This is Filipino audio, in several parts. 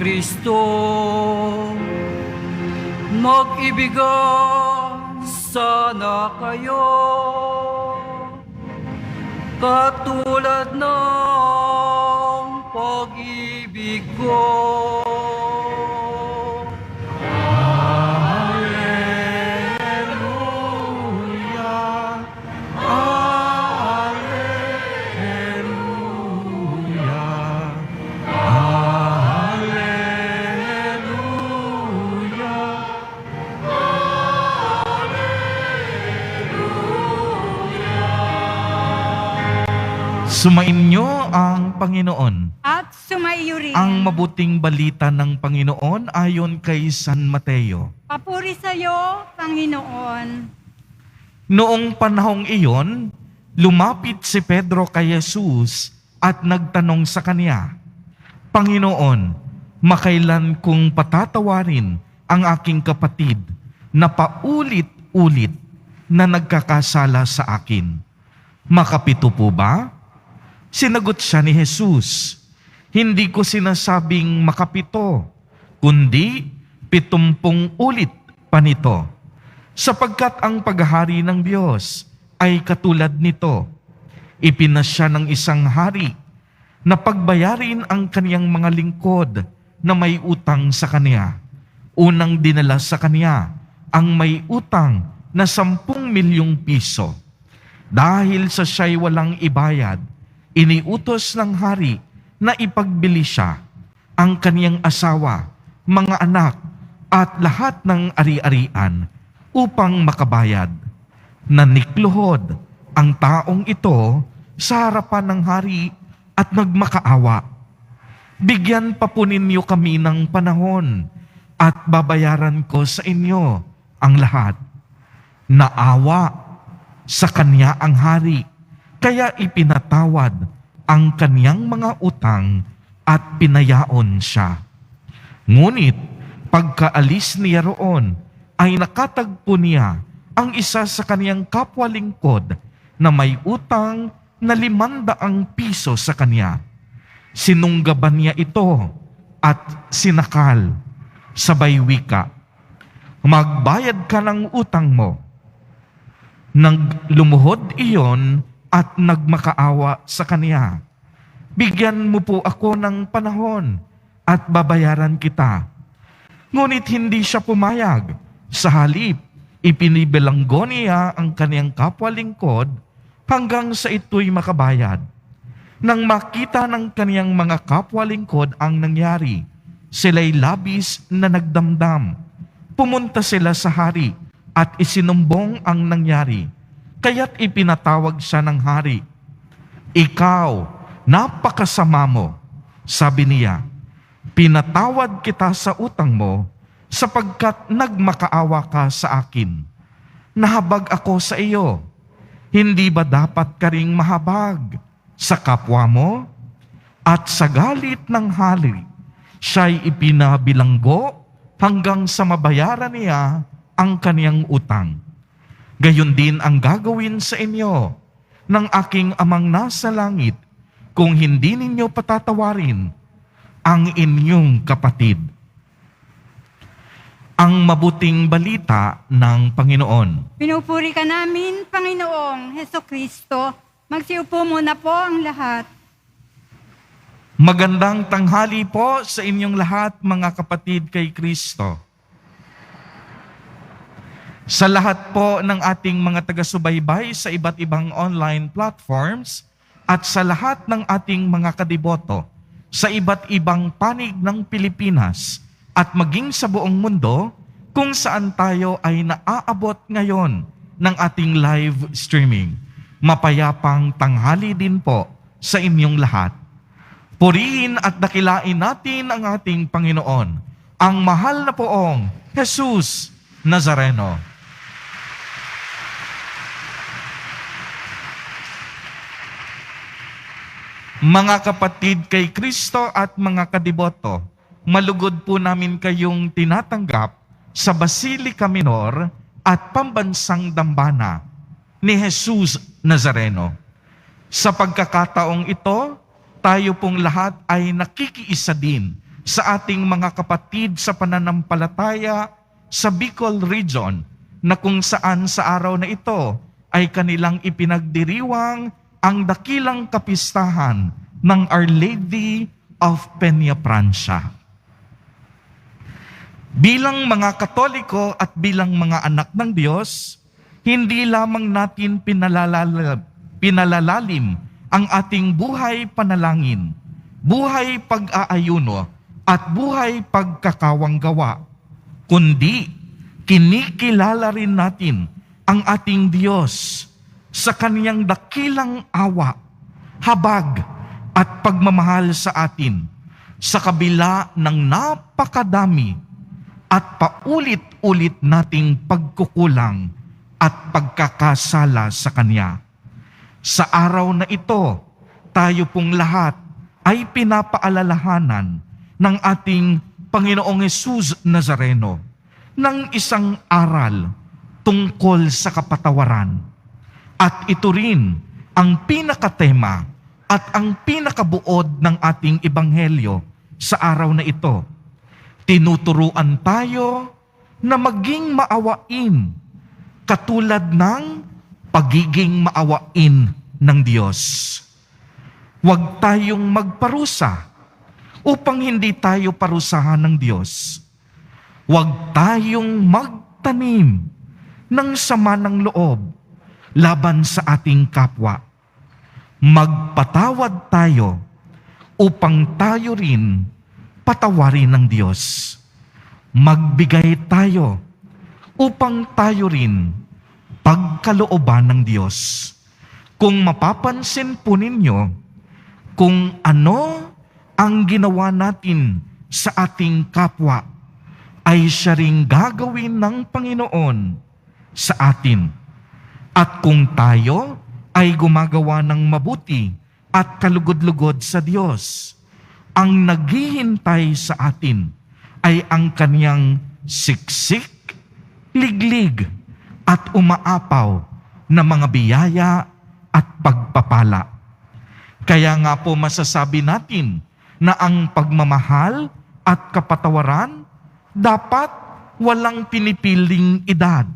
Kristo, mag-ibigan sana kayo, katulad ng pag-ibig ko. Sumainyo ang Panginoon. At sumaiyo rin. Ang mabuting balita ng Panginoon ayon kay San Mateo. Papuri sa iyo, Panginoon. Noong panahong iyon, lumapit si Pedro kay Jesus at nagtanong sa kanya, Panginoon, makailan kong patatawarin ang aking kapatid na paulit-ulit na nagkakasala sa akin? Makapito po ba? Sinagot siya ni Jesus, hindi ko sinasabing makapito, kundi 70 ulit pa nito. Sapagkat ang paghahari ng Diyos ay katulad nito. Ipinasya ng isang hari na pagbayarin ang kaniyang mga lingkod na may utang sa kaniya. Unang dinala sa kaniya ang may utang na 10 milyong piso. Dahil sa siya'y walang ibayad, iniutos ng hari na ipagbili siya, ang kaniyang asawa, mga anak, at lahat ng ari-arian upang makabayad. Nanikluhod ang taong ito sa harapan ng hari at nagmakaawa. Bigyan pa po ninyo kami ng panahon at babayaran ko sa inyo ang lahat. Naawa sa kanya ang hari, kaya ipinatawad ang kaniyang mga utang at pinayaon siya. Ngunit pagkaalis niya roon, ay nakatagpo niya ang isa sa kaniyang kapwa-lingkod na may utang na 500 piso sa kaniya. Sinunggaban niya ito at sinakal, sabay wika, magbayad ka ng utang mo. Nang lumuhod iyon at nagmakaawa sa kaniya, bigyan mo po ako ng panahon at babayaran kita. Ngunit hindi siya pumayag. Sa halip, ipinibilanggo niya ang kaniyang kapwa-lingkod hanggang sa ito'y makabayad. Nang makita ng kaniyang mga kapwa-lingkod ang nangyari, sila'y labis na nagdamdam. Pumunta sila sa hari at isinumbong ang nangyari. Kaya't ipinatawag siya ng hari. Ikaw, napakasama mo, sabi niya. Pinatawad kita sa utang mo sapagkat nagmakaawa ka sa akin. Nahabag ako sa iyo. Hindi ba dapat ka ring mahabag sa kapwa mo? At sa galit ng hari, siya'y ipinabilanggo hanggang sa mabayaran niya ang kaniyang utang. Gayon din ang gagawin sa inyo ng aking amang nasa langit kung hindi ninyo patatawarin ang inyong kapatid. Ang mabuting balita ng Panginoon. Pinupuri ka namin, Panginoong Hesukristo. Magsiupo muna po ang lahat. Magandang tanghali po sa inyong lahat, mga kapatid kay Kristo. Sa lahat po ng ating mga taga-subaybay sa iba't ibang online platforms at sa lahat ng ating mga kadiboto sa iba't ibang panig ng Pilipinas at maging sa buong mundo kung saan tayo ay naaabot ngayon ng ating live streaming. Mapayapang tanghali din po sa inyong lahat. Purihin at dakilain natin ang ating Panginoon, ang mahal na poong Jesus Nazareno. Mga kapatid kay Kristo at mga kadiboto, malugod po namin kayong tinatanggap sa Basilica Minor at Pambansang Dambana ni Jesus Nazareno. Sa pagkakataong ito, tayo pong lahat ay nakikiisa din sa ating mga kapatid sa pananampalataya sa Bicol Region na kung saan sa araw na ito ay kanilang ipinagdiriwang ang dakilang kapistahan ng Our Lady of Peña Francia. Bilang mga Katoliko at bilang mga anak ng Diyos, hindi lamang natin pinalalalim ang ating buhay panalangin, buhay pag-aayuno, at buhay pagkakawanggawa, kundi kinikilala rin natin ang ating Diyos sa kaniyang dakilang awa, habag, at pagmamahal sa atin sa kabila ng napakadami at paulit-ulit nating pagkukulang at pagkakasala sa Kanya. Sa araw na ito, tayo pong lahat ay pinapaalalahanan ng ating Panginoong Hesus Nazareno ng isang aral tungkol sa kapatawaran. At ito rin ang pinakatema at ang pinakabuod ng ating ebanghelyo sa araw na ito. Tinuturuan tayo na maging maawain katulad ng pagiging maawain ng Diyos. Huwag tayong magparusa upang hindi tayo parusahan ng Diyos. Huwag tayong magtanim ng sama ng loob laban sa ating kapwa. Magpatawad tayo upang tayo rin patawarin ng Diyos. Magbigay tayo upang tayo rin pagkalooban ng Diyos. Kung mapapansin po ninyo, kung ano ang ginawa natin sa ating kapwa, ay siya ring gagawin ng Panginoon sa atin. At kung tayo ay gumagawa ng mabuti at kalugod-lugod sa Diyos, ang naghihintay sa atin ay ang Kaniyang siksik, liglig, at umaapaw na mga biyaya at pagpapala. Kaya nga po masasabi natin na ang pagmamahal at kapatawaran dapat walang pinipiling edad.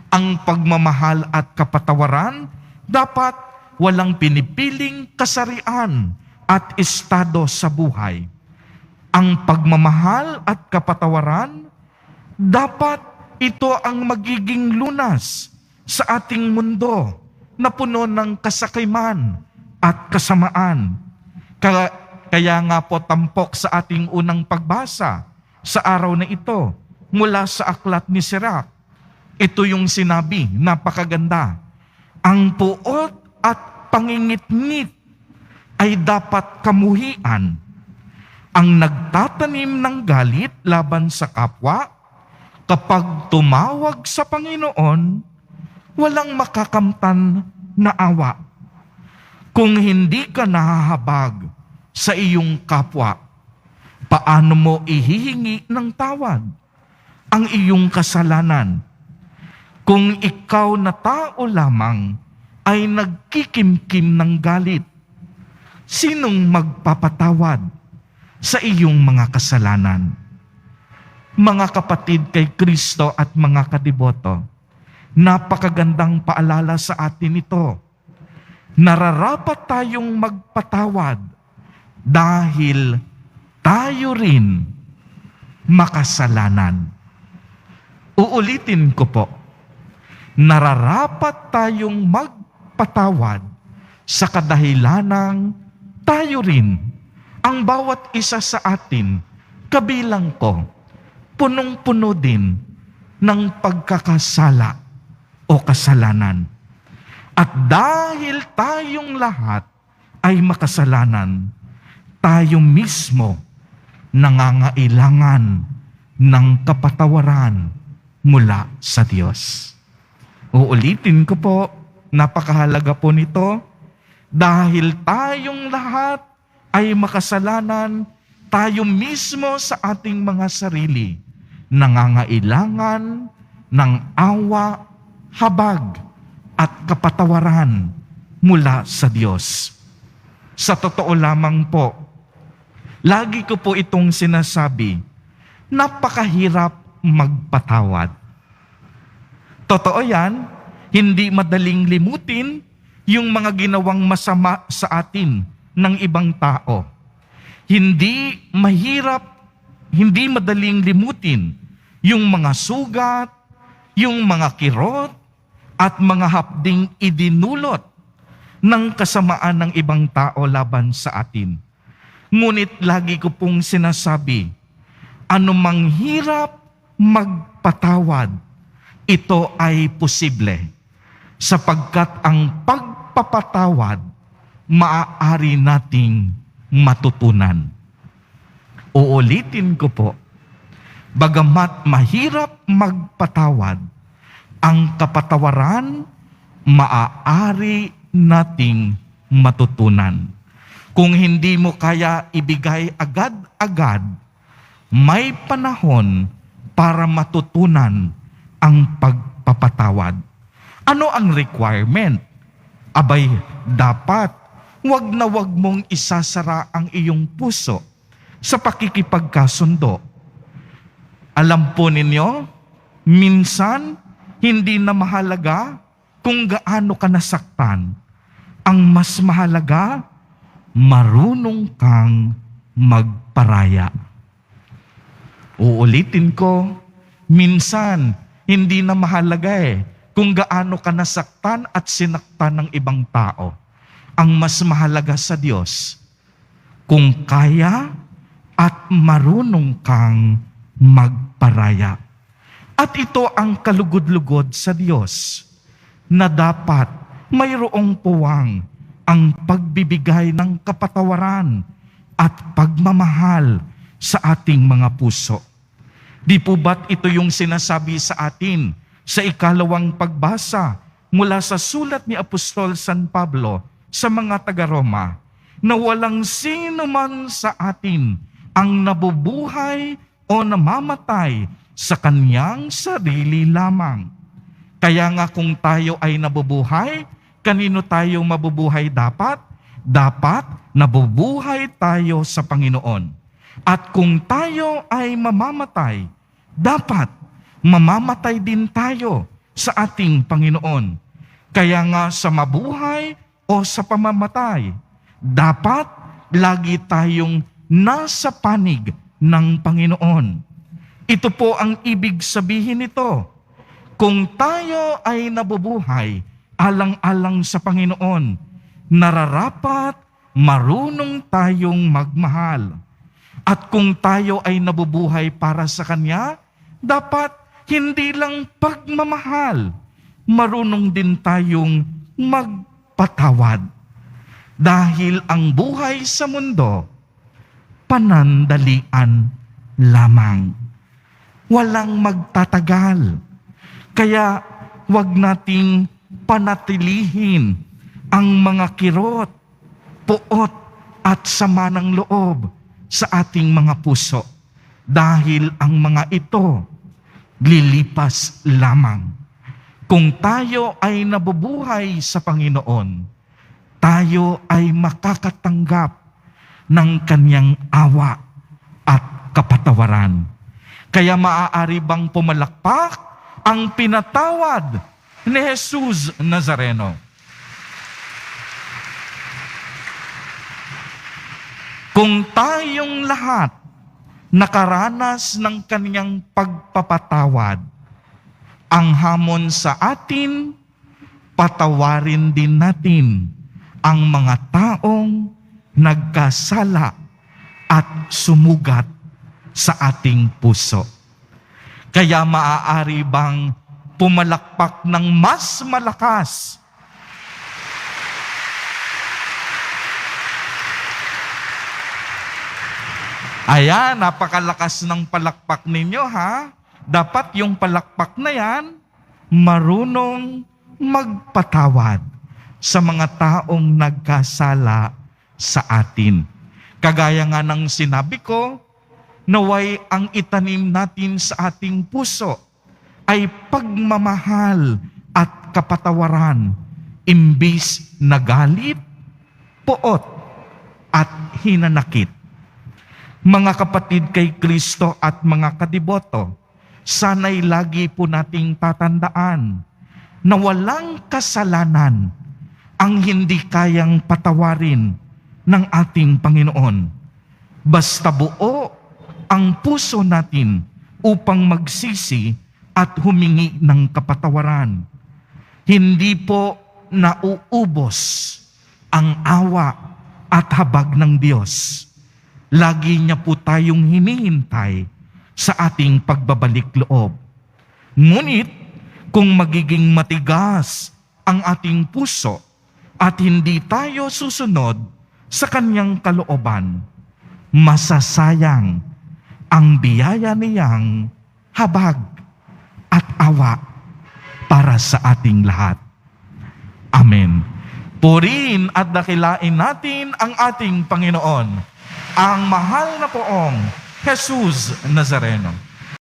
Ang pagmamahal at kapatawaran dapat walang pinipiling kasarian at estado sa buhay. Ang pagmamahal at kapatawaran, dapat ito ang magiging lunas sa ating mundo na puno ng kasakiman at kasamaan. Kaya nga po tampok sa ating unang pagbasa sa araw na ito mula sa aklat ni Sirach. Ito yung sinabi, napakaganda. Ang puot at pangingit-ngit ay dapat kamuhian. Ang nagtatanim ng galit laban sa kapwa, kapag tumawag sa Panginoon, walang makakamtan na awa. Kung hindi ka nahahabag sa iyong kapwa, paano mo ihihingi ng tawad ang iyong kasalanan? Kung ikaw na tao lamang ay nagkikimkim ng galit, sinong magpapatawad sa iyong mga kasalanan? Mga kapatid kay Kristo at mga kadiboto, napakagandang paalala sa atin ito. Nararapat tayong magpatawad dahil tayo rin makasalanan. Uulitin ko po, nararapat tayong magpatawad sa kadahilanang tayo rin, ang bawat isa sa atin, kabilang ko, punong-puno din ng pagkakasala o kasalanan. At dahil tayong lahat ay makasalanan, tayo mismo nangangailangan ng kapatawaran mula sa Diyos. Uulitin ko po, napakahalaga po nito, dahil tayong lahat ay makasalanan, tayo mismo sa ating mga sarili nangangailangan ng awa, habag, at kapatawaran mula sa Diyos. Sa totoo lamang po, Lagi ko po itong sinasabi, napakahirap magpatawad. Totoo yan, hindi madaling limutin yung mga ginawang masama sa atin ng ibang tao. Hindi madaling limutin yung mga sugat, yung mga kirot, at mga hapding idinulot ng kasamaan ng ibang tao laban sa atin. Ngunit lagi ko pong sinasabi, anumang hirap magpatawad, ito ay posible. Sapagkat ang pagpapatawad, maaari nating matutunan. Uulitin ko po, bagamat mahirap magpatawad, ang kapatawaran, maaari nating matutunan. Kung hindi mo kaya ibigay agad-agad, may panahon para matutunan ang pagpapatawad. Ano ang requirement? Abay, dapat wag na wag mong isasara ang iyong puso sa pakikipagkasundo. Alam po ninyo, minsan hindi na mahalaga kung gaano ka nasaktan. Ang mas mahalaga, marunong kang magparaya. Uulitin ko, minsan hindi na mahalaga kung gaano ka nasaktan at sinaktan ng ibang tao. Ang mas mahalaga sa Diyos, kung kaya at marunong kang magparaya. At ito ang kalugod-lugod sa Diyos, na dapat mayroong puwang ang pagbibigay ng kapatawaran at pagmamahal sa ating mga puso. Di po ba't ito yung sinasabi sa atin sa ikalawang pagbasa mula sa sulat ni Apostol San Pablo sa mga taga-Roma, na walang sino man sa atin ang nabubuhay o namamatay sa kanyang sarili lamang. Kaya nga kung tayo ay nabubuhay, kanino tayo mabubuhay dapat? Dapat nabubuhay tayo sa Panginoon. At kung tayo ay mamamatay, dapat mamamatay din tayo sa ating Panginoon. Kaya nga sa mabuhay o sa pamamatay, dapat lagi tayong nasa panig ng Panginoon. Ito po ang ibig sabihin nito. Kung tayo ay nabubuhay alang-alang sa Panginoon, nararapat marunong tayong magmahal. At kung tayo ay nabubuhay para sa Kanya, dapat hindi lang pagmamahal, marunong din tayong magpatawad. Dahil ang buhay sa mundo, panandalian lamang. Walang magtatagal. Kaya wag nating panatilihin ang mga kirot, puot at sama ng loob sa ating mga puso. Dahil ang mga ito, lilipas lamang. Kung tayo ay nabubuhay sa Panginoon, tayo ay makakatanggap ng Kanyang awa at kapatawaran. Kaya maaari bang pumalakpak ang pinatawad ni Jesus Nazareno? Kung tayong lahat nakaranas ng Kanyang pagpapatawad, ang hamon sa atin, patawarin din natin ang mga taong nagkasala at sumugat sa ating puso. Kaya maaari bang pumalakpak ng mas malakas? Ayan, napakalakas ng palakpak ninyo ha. Dapat yung palakpak na yan, marunong magpatawad sa mga taong nagkasala sa atin. Kagaya nga ng sinabi ko, naway ang itanim natin sa ating puso ay pagmamahal at kapatawaran, imbis na galit, poot at hinanakit. Mga kapatid kay Kristo at mga kadiboto, sana'y lagi po nating tatandaan na walang kasalanan ang hindi kayang patawarin ng ating Panginoon. Basta buo ang puso natin upang magsisi at humingi ng kapatawaran. Hindi po nauubos ang awa at habag ng Diyos. Lagi niya po tayong hinihintay sa ating pagbabalik loob. Ngunit, kung magiging matigas ang ating puso at hindi tayo susunod sa kanyang kalooban, masasayang ang biyaya niyang habag at awa para sa ating lahat. Amen. Purihin at dakilain natin ang ating Panginoon, ang mahal na poong Jesus Nazareno.